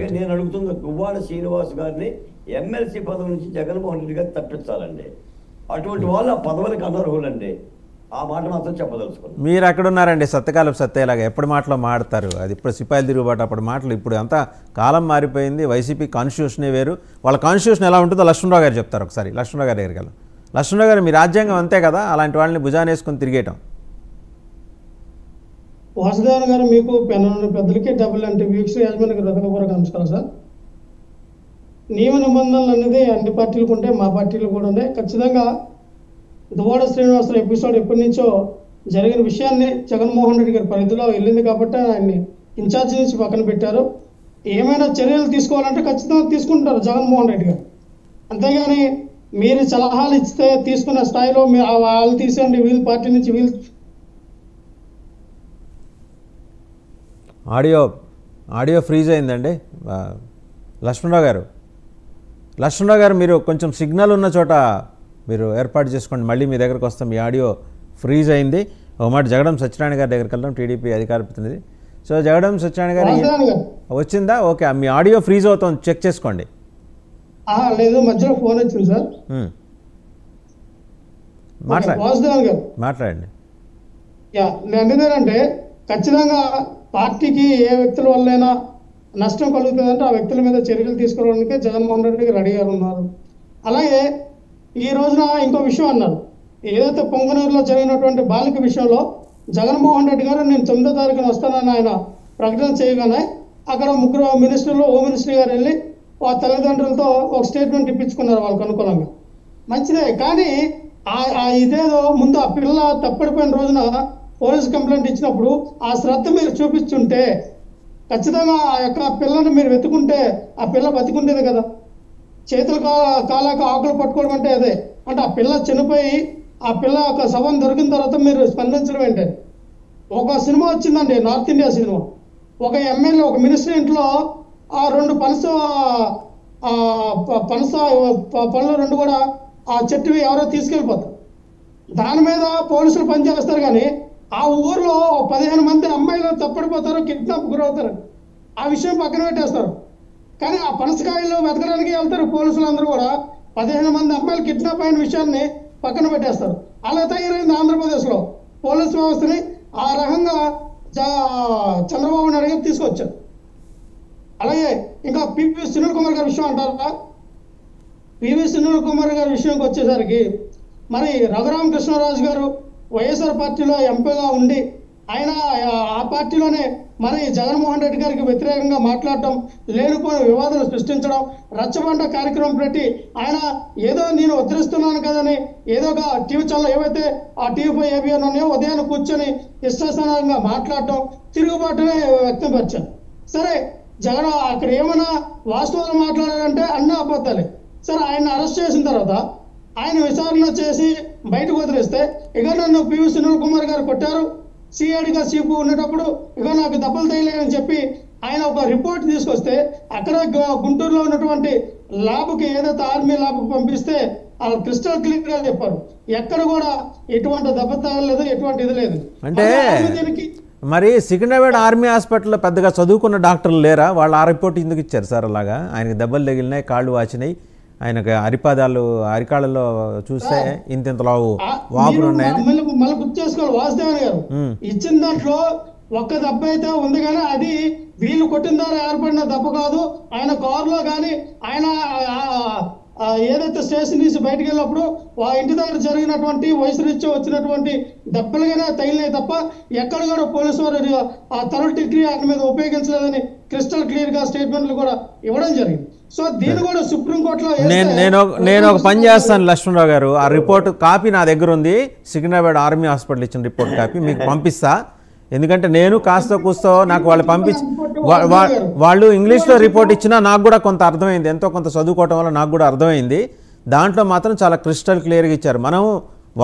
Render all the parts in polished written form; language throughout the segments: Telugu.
నేను అడుగుతున్న గువ్వాడ శ్రీనివాస్ గారిని ఎమ్మెల్సీ పదవి నుంచి జగన్మోహన్ రెడ్డి గారు తప్పించాలండి. అటువంటి వాళ్ళు ఆ పదవులకు అనర్హులండి. ఆ మాట మాత్రం చెప్పదలుచుకున్నాను. మీరు అక్కడ ఉన్నారండి, సత్యకాలం సత్యలాగా ఎప్పటి మాటలో మాడతారు. అది ఇప్పుడు సిపాయిలు తిరుగుబాటు అప్పటి మాటలు. ఇప్పుడు అంతా కాలం మారిపోయింది. వైసీపీ కాన్స్టిట్యూషనే వేరు. వాళ్ళ కాన్స్టిట్యూషన్ ఎలా ఉంటుందో లక్ష్మణరావు గారు చెప్తారు. ఒకసారి లక్ష్మణరావు గారి దగ్గరికి వెళ్ళాం. లక్ష్మణరావు గారు, మీ రాజ్యాంగం అంతే కదా, అలాంటి వాళ్ళని భుజాన్ని వేసుకొని తిరిగేయటం. వాసుదేవన్ గారు, మీకు పెద్దలకి డబ్బులు అంటే వీక్ష యాజమాన్యానికి హృదయపూర్వక నమస్కారం సార్. నియమ నిబంధనలు అనేది అన్ని పార్టీలకు ఉంటాయి, మా పార్టీలు కూడా ఉన్నాయి. ఖచ్చితంగా దువ్వాడ శ్రీనివాసరావు ఎపిసోడ్ ఎప్పటి నుంచో జరిగిన విషయాన్ని జగన్మోహన్ రెడ్డి గారి పరిధిలో వెళ్ళింది కాబట్టి ఆయన్ని ఇన్ఛార్జ్ నుంచి పక్కన పెట్టారు. ఏమైనా చర్యలు తీసుకోవాలంటే ఖచ్చితంగా తీసుకుంటారు జగన్మోహన్ రెడ్డి గారు. అంతేగాని మీరు సలహాలు ఇస్తే తీసుకున్న స్థాయిలో వాళ్ళు తీసేయండి, వీళ్ళ పార్టీ నుంచి వీళ్ళు. ఆడియో ఫ్రీజ్ అయిందండి. లక్ష్మణరావు గారు మీరు కొంచెం సిగ్నల్ ఉన్న చోట మీరు ఏర్పాటు చేసుకోండి. మళ్ళీ మీ దగ్గరకు వస్తాం. మీ ఆడియో ఫ్రీజ్ అయింది. ఒక మాట జగడం సత్యనారాయణ గారి దగ్గరికి వెళ్దాం, టీడీపీ అధికార ప్రతినిధి. సో జగడం సత్యనారాయణ గారు వచ్చిందా? ఓకే, మీ ఆడియో ఫ్రీజ్ అవుతుంది, చెక్ చేసుకోండి. లేదు, మధ్యలో ఫోన్ వచ్చింది సార్. మాట్లాడండి. ఎందుకంటే ఖచ్చితంగా పార్టీకి ఏ వ్యక్తుల వల్లైనా నష్టం కలుగుతుందంటే ఆ వ్యక్తుల మీద చర్యలు తీసుకోవడానికి జగన్మోహన్ రెడ్డి గారు రెడీగా ఉన్నారు. అలాగే ఈ రోజున ఇంకో విషయం అన్నారు, ఏదైతే పొంగనూరులో జరిగినటువంటి బాలిక విషయంలో జగన్మోహన్ రెడ్డి గారు నేను 9వ తారీఖున వస్తానని ఆయన ప్రకటన చేయగానే అక్కడ ముగ్గురు మినిస్టర్లు, హోమ్ మినిస్టర్ గారు వెళ్ళి ఆ తల్లిదండ్రులతో ఒక స్టేట్మెంట్ ఇప్పించుకున్నారు వాళ్ళకు అనుకూలంగా. మంచిదే, కానీ ఇదేదో ముందు ఆ పిల్ల తప్పడిపోయిన రోజున పోలీస్ కంప్లైంట్ ఇచ్చినప్పుడు ఆ శ్రద్ధ మీరు చూపించుంటే ఖచ్చితంగా ఆ యొక్క పిల్లని మీరు వెతుకుంటే ఆ పిల్ల బతికుండేది కదా. చేతులు కాలాక ఆకులు పట్టుకోవడం అంటే అదే. అంటే ఆ పిల్ల చనిపోయి ఆ పిల్ల యొక్క శవం దొరికిన తర్వాత మీరు స్పందించడం ఏంటంటే, ఒక సినిమా వచ్చిందండి, నార్త్ ఇండియా సినిమా. ఒక ఎమ్మెల్యే, ఒక మినిస్టర్ ఇంట్లో ఆ 2 పనస పనులు 2 కూడా ఆ చెట్టువి ఎవరో తీసుకెళ్ళిపోతారు. దాని మీద పోలీసులు పనిచేస్తారు. కానీ ఆ ఊర్లో 15 మంది అమ్మాయిలు తప్పడిపోతారు, కిడ్నాప్ గురవుతారు. ఆ విషయం పక్కన పెట్టేస్తారు. కానీ ఆ పనసకాయలు వెతకడానికి వెళ్తారు పోలీసులు అందరూ కూడా. 15 మంది అమ్మాయిలు కిడ్నాప్ అయిన విషయాన్ని పక్కన పెట్టేస్తారు. అలా తయారైంది ఆంధ్రప్రదేశ్లో పోలీసు వ్యవస్థని. ఆ రకంగా చంద్రబాబు నాయుడు గారు తీసుకొచ్చారు. అలాగే ఇంకా పివి సునీల్ కుమార్ గారి విషయం అంటారా? పివి సునీల్ కుమార్ గారి విషయంకి వచ్చేసరికి మరి రఘురామకృష్ణరాజు గారు వైఎస్ఆర్ పార్టీలో ఎంపీగా ఉండి ఆయన ఆ పార్టీలోనే మరి జగన్మోహన్ రెడ్డి గారికి వ్యతిరేకంగా మాట్లాడటం, లేనిపోయిన వివాదాలు సృష్టించడం, రచ్చబండ కార్యక్రమం పెట్టి ఆయన ఏదో నేను ఉద్ధరిస్తున్నాను కదని ఏదో ఒక టీవీ ఛానల్ ఏవైతే ఆ టీవీ ఏబిఎన్ ఉన్నాయో ఉదయాన్ని కూర్చొని ఇష్టాసనంగా మాట్లాడటం, తిరుగుబాటునే వ్యక్తపరిచారు. సరే, జగన్ అక్కడ ఏమైనా వాస్తవాలు మాట్లాడారంటే అన్నీ అబద్ధాలే. సరే, ఆయన అరెస్ట్ చేసిన తర్వాత ఆయన విచారణ చేసి బయటకు వదిలేస్తే ఇక నన్ను పివి సునీల్ కుమార్ గారు కొట్టారు, సిఐడిగా చీఫ్ ఉండేటప్పుడు ఇక నాకు దెబ్బలు తగిలేదని చెప్పి ఆయన ఒక రిపోర్ట్ తీసుకొస్తే అక్కడ గుంటూరులో ఉన్నటువంటి ల్యాబ్కి, ఏదైతే ఆర్మీ ల్యాబ్కి పంపిస్తే వాళ్ళు క్రిస్టల్ క్లియర్ గా చెప్పారు, ఎక్కడ కూడా ఎటువంటి దెబ్బ తగలేదు, ఎటువంటి ఇది లేదు. అంటే మరి సికింద్రాబాద్ ఆర్మీ హాస్పిటల్లో పెద్దగా చదువుకున్న డాక్టర్లు లేరా? వాళ్ళు ఆ రిపోర్ట్ ఎందుకు ఇచ్చారు సార్? అలాగా ఆయనకి దెబ్బలు తగిలినాయి, కాళ్ళు వాచినాయి, ఆయనకు అరిపాదాలు అరికాళ్ళలో చూస్తే ఇంతలావు వాపులు ఉన్నాయని మళ్ళీ గుర్తు చేసుకోవాలి. వాసుదేవన్ గారు ఇచ్చిన దాంట్లో ఒక్క దెబ్బ అయితే ఉంది, కానీ అది వీళ్ళు కొట్టిన ద్వారా ఏర్పడిన దెబ్బ కాదు. ఆయన కారులో కానీ ఆయన ఏదైతే స్టేషన్ నుంచి బయటకు వెళ్ళినప్పుడు ఆ ఇంటి దగ్గర జరిగినటువంటి వయసు రీత్యా వచ్చినటువంటి దెబ్బలుగానే తగిలినాయి తప్ప ఎక్కడ కూడా పోలీసు వారు ఆ థర్డ్ డిగ్రీ ఆయన మీద ఉపయోగించలేదని క్రిస్టల్ క్లియర్ గా స్టేట్మెంట్లు కూడా ఇవ్వడం జరిగింది. సో దీన్ని కూడా సుప్రీంకోర్టులో నేను ఒక పని చేస్తాను లక్ష్మణరావు గారు, ఆ రిపోర్ట్ కాపీ నా దగ్గర ఉంది. సికింద్రాబాద్ ఆర్మీ హాస్పిటల్ ఇచ్చిన రిపోర్ట్ కాపీ మీకు పంపిస్తా. ఎందుకంటే నేను కాస్త కూస్తో నాకు వాళ్ళు వాళ్ళు ఇంగ్లీష్లో రిపోర్ట్ ఇచ్చినా నాకు కూడా కొంత అర్థమైంది, ఎంతో కొంత చదువుకోవటం వల్ల నాకు కూడా అర్థమైంది. దాంట్లో మాత్రం చాలా క్రిస్టల్ క్లియర్గా ఇచ్చారు. మనం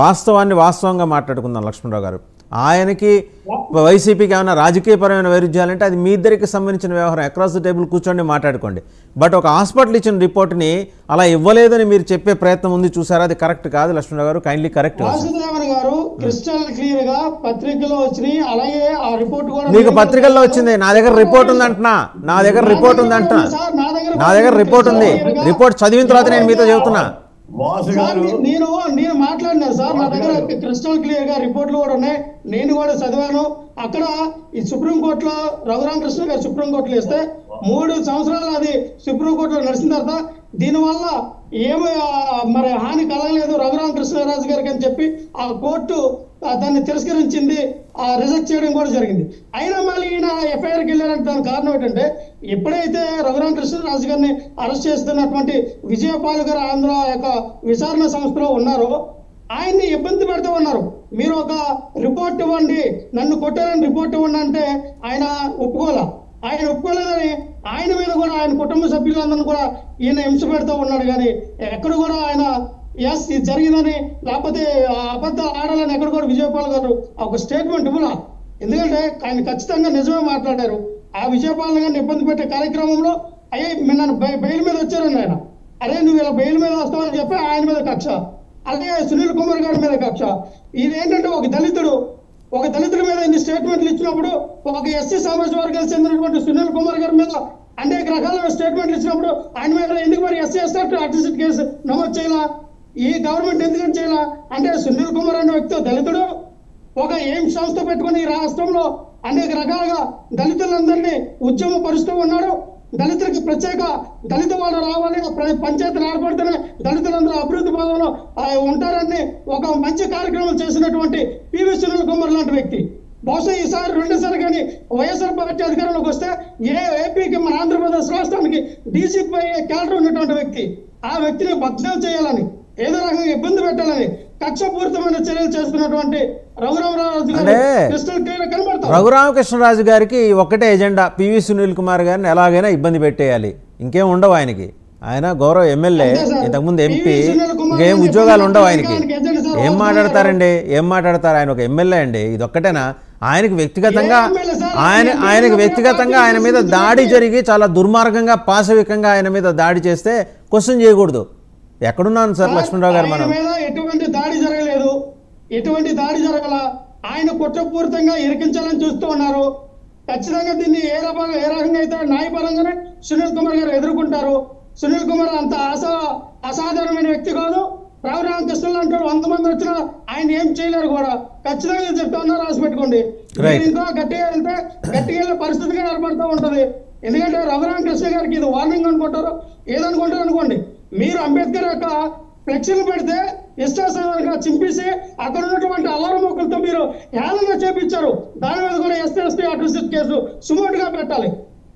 వాస్తవాన్ని వాస్తవంగా మాట్లాడుకుందాం లక్ష్మణరావు గారు. ఆయనకి వైసీపీకి ఏమైనా రాజకీయపరమైన వైరుధ్యాలంటే అది మీ ఇద్దరికి సంబంధించిన వ్యవహారం, అక్రాస్ ద టేబుల్ కూర్చోండి మాట్లాడుకోండి. బట్ ఒక హాస్పిటల్ ఇచ్చిన రిపోర్ట్ని అలా ఇవ్వలేదని మీరు చెప్పే ప్రయత్నం ఉంది చూసారా, అది కరెక్ట్ కాదు లక్ష్మణరావు గారు, కైండ్లీ కరెక్ట్. వాసుదేవన్ గారు క్రిస్టల్ క్లియర్ గా పత్రికలో వచ్చినాయి, అలాగే ఆ రిపోర్ట్ కూడా మీకు పత్రికల్లో వచ్చింది, నా దగ్గర రిపోర్ట్ ఉందంటున్నా, నా దగ్గర రిపోర్ట్ ఉందంటున్నా, నా దగ్గర రిపోర్ట్ ఉంది. రిపోర్ట్ చదివిన తర్వాత నేను మీతో చెబుతున్నా. వాసు సార్, గారు నేను మాట్లాడినాను సార్, నా దగ్గర క్రిస్టల్ క్లియర్ గా రిపోర్ట్లు కూడా ఉన్నాయి, నేను కూడా చదివాను. అక్కడ ఈ సుప్రీంకోర్టులో రఘురామకృష్ణ గారు సుప్రీంకోర్టులో ఇస్తే 3 సంవత్సరాలు అది సుప్రీంకోర్టులో నడిచిన తర్వాత దీనివల్ల ఏమి మరి హాని కలగలేదు రఘురామకృష్ణరాజు గారికి అని చెప్పి ఆ కోర్టు దాన్ని తిరస్కరించింది, రిజెక్ట్ చేయడం కూడా జరిగింది. అయినా మళ్ళీ ఈయన ఎఫ్ఐఆర్కి వెళ్ళారంటే దానికి కారణం ఏంటంటే, ఎప్పుడైతే రఘురామకృష్ణరాజు గారిని అరెస్ట్ చేస్తున్నటువంటి విజయపాల్ గారు ఆంధ్ర యొక్క విచారణ సంస్థలో ఉన్నారో ఆయన్ని ఇబ్బంది పెడతా ఉన్నారు. మీరు ఒక రిపోర్ట్ ఇవ్వండి, నన్ను కొట్టారని రిపోర్ట్ ఇవ్వండి అంటే ఆయన ఒప్పుకోలేదని ఆయన మీద కూడా ఆయన కుటుంబ సభ్యులందరినీ కూడా ఈయన హింస పెడతా ఉన్నాడు. కానీ ఎక్కడ కూడా ఆయన ఎస్ ఇది జరిగిందని లేకపోతే అబద్ధాలు ఆడాలని ఎక్కడ కూడా విజయపాల్ గారు ఒక స్టేట్మెంట్ ఇవ్వాల. ఎందుకంటే ఆయన ఖచ్చితంగా నిజమే మాట్లాడారు. ఆ విజయపాల్ గారిని ఇబ్బంది పెట్టే కార్యక్రమంలో అయ్యే నన్ను బెయిల్ మీద వచ్చారండి ఆయన. అరే నువ్వు ఇలా బెయిల్ మీద వస్తావని చెప్పి ఆయన మీద కక్ష, అలాగే సునీల్ కుమార్ గారి మీద కక్ష. ఇదేంటంటే ఒక దళితుడి మీద ఇన్ని స్టేట్మెంట్లు ఇచ్చినప్పుడు, ఒక ఎస్సీ సామాజిక వర్గానికి చెందినటువంటి సునీల్ కుమార్ గారి మీద అనేక రకాల స్టేట్మెంట్లు ఇచ్చినప్పుడు ఆయన మీద ఎందుకు మరి ఎస్సీ అట్రాసిటీ కేసు నమోదు చేయాలా, ఈ గవర్నమెంట్ ఎందుకని చేయాలా? అంటే సునీల్ కుమార్ అనే వ్యక్తి దళితుడు, ఒక ఎయిమ్స్ సంస్థ పెట్టుకుని ఈ రాష్ట్రంలో అనేక రకాలుగా దళితులందరినీ ఉద్యమ పరుస్తూ ఉన్నాడు. దళితులకి ప్రత్యేక దళిత వాళ్ళు రావాలి, పంచాయతీలు ఏర్పడితేనే దళితులందరూ అభివృద్ధి భావంలో ఉంటారని ఒక మంచి కార్యక్రమం చేసినటువంటి పివి సునీల్ కుమార్ లాంటి వ్యక్తి బహుశా ఈసారి రెండోసారి కానీ వైఎస్ఆర్ పార్టీ అధికారంలోకి వస్తే ఏపీకి మన ఆంధ్రప్రదేశ్ రాష్ట్రానికి డీసీపై క్యాడర్ ఉన్నటువంటి వ్యక్తి, ఆ వ్యక్తిని భగ్నం చేయాలని, ఏదో రకంగా ఇబ్బంది పెట్టాలని కక్షపూరితమైన చర్యలు చేస్తున్నటువంటి రఘురామకృష్ణరాజు గారికి ఒకటే ఎజెండా, పివి సునీల్ కుమార్ గారిని ఎలాగైనా ఇబ్బంది పెట్టేయాలి, ఇంకేం ఉండవు ఆయనకి. ఆయన గౌరవ ఎమ్మెల్యే, ఇంతకుముందు ఎంపీ, ఇంకేం ఉద్యోగాలు ఉండవు ఆయనకి. ఏం మాట్లాడతారు, ఆయన ఒక ఎమ్మెల్యే అండి, ఇది ఒక్కటేనా? ఆయనకి వ్యక్తిగతంగా ఆయన మీద దాడి జరిగి చాలా దుర్మార్గంగా పాశవికంగా ఆయన మీద దాడి చేస్తే క్వశ్చన్ చేయకూడదు. ఎక్కడున్నాను సార్ లక్ష్మణరావు గారు? మనం ఎటువంటి దాడి జరగల, ఆయన కుట్రపూరితంగా ఇరికించాలని చూస్తూ ఉన్నారు. ఖచ్చితంగా దీన్ని ఏ రకంగా అయితే న్యాయపరంగానే సునీల్ కుమార్ గారు ఎదుర్కొంటారు. సునీల్ కుమార్ అంత అసాధారణమైన వ్యక్తి కాదు. రఘురామకృష్ణ అంటారు 100 మంది వచ్చినా ఆయన ఏం చేయలేరు కూడా. ఖచ్చితంగా చెప్తా ఉన్నారు, రాసి పెట్టుకోండి. ఇంకా గట్టిగా వెళ్ళే పరిస్థితిగా ఏర్పడుతూ ఉంటది. ఎందుకంటే రఘురామకృష్ణ గారికి ఇది వార్నింగ్ అనుకుంటారు, ఏదనుకుంటారు అనుకోండి. మీరు అంబేద్కర్ యొక్క ఫ్లెక్సీలు పెడితే ఇష్టాసారంగా చింపేసి అక్కడ ఉన్నటువంటి అల్లార మొక్కలతో మీరు హేళనగా చేపించారు. దాని మీద కూడా ఎస్టీ అట్రాసిటీ కేసు సుమోటుగా పెట్టాలి.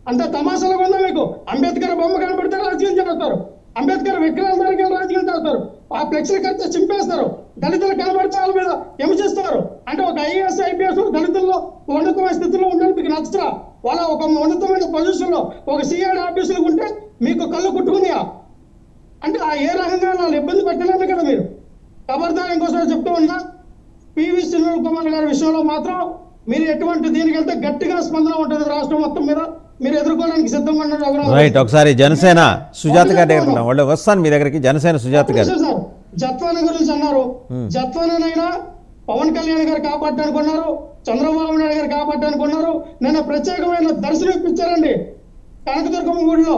అంత తమాషాలుగా ఉందా మీకు? అంబేద్కర్ బొమ్మ కనబడితే రాజకీయం చేస్తారు, అంబేద్కర్ విగ్రహాల దగ్గర రాజకీయం చేస్తారు, ఆ ఫ్లెక్సీలు కడితే చింపేస్తారు, దళితులు కనబడితే వాళ్ళ మీద హింసిస్తారు. అంటే ఒక ఐఏఎస్ ఐపీఎస్ దళితుల్లో ఉన్నతమైన స్థితిలో ఉండడానికి మీకు నచ్చరా? వాళ్ళ ఒక ఉన్నతమైన పొజిషన్ లో ఒక సిఐడి ఆఫీసులు ఉంటే మీకు కళ్ళు కుట్టుకున్నాయా? అంటే ఏ రకంగా వాళ్ళు ఇబ్బంది పెట్టలేదు కదా మీరు. ఖబర్దార్ ఇంకోసారి చెప్తూ ఉన్నా, పివి సునీల్ కుమార్ గారి విషయంలో మాత్రం మీరు ఎటువంటి దీనికి వెళ్తే గట్టిగా స్పందన ఉంటుంది రాష్ట్రం మొత్తం మీద, మీరు ఎదుర్కోవడానికి సిద్ధంగా ఉన్నారు. రైట్, ఒకసారి జనసేన సుజాత గారు వాళ్ళు వస్తాను మీ దగ్గరికి. జనసేన సుజాత గారు సార్ జత్వాని గురించి అన్నారు. జత్వానైనా పవన్ కళ్యాణ్ గారు కాపాడటానికి ఉన్నారు, చంద్రబాబు నాయుడు గారు కాపాడటానికి ఉన్నారు. నిన్న ప్రత్యేకమైన దర్శనం ఇప్పించారండి కనకదుర్గమ్మ గుడిలో.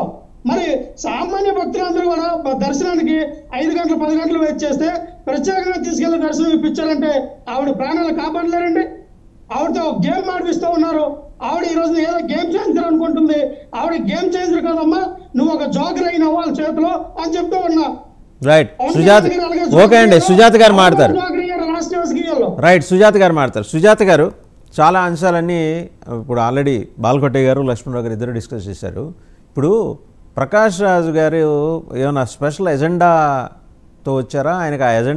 మరి సామాన్య భక్తులందరూ కూడా దర్శనానికి 5 గంటలు 10 గంటలు వెయిట్ చేస్తే ప్రత్యేకంగా తీసుకెళ్లి దర్శనం ఇప్పించారంటే ఆవిడ ప్రాణాలు కాపాడలేరండి. ఆవిడతో గేమ్ ఆడిపిస్తూ ఉన్నారు. ఆవిడ ఈ రోజు ఏదో గేమ్ చేంజర్ అనుకుంటుంది. ఆవిడ గేమ్ చేంజర్ కాదమ్మా, నువ్వు ఒక జోకర్ అయిన వాళ్ళ చేతిలో అని చెప్తూ ఉన్నా. రైట్ సుజాత, ఓకే అండి, సుజాత గారు మాట్లాడతారు. రైట్, సుజాత గారు మాట్లాడతారు. సుజాత గారు చాలా అంశాలన్నీ ఇప్పుడు ఆల్రెడీ బాలకోటయ్య గారు లక్ష్మణరావు గారు ఇద్దరు డిస్కస్ చేశారు. ఇప్పుడు ప్రకాష్ రాజు గారు ఏమైనా స్పెషల్ ఎజెండాతో వచ్చారా? ఆయనకు ఆ ఎజెండా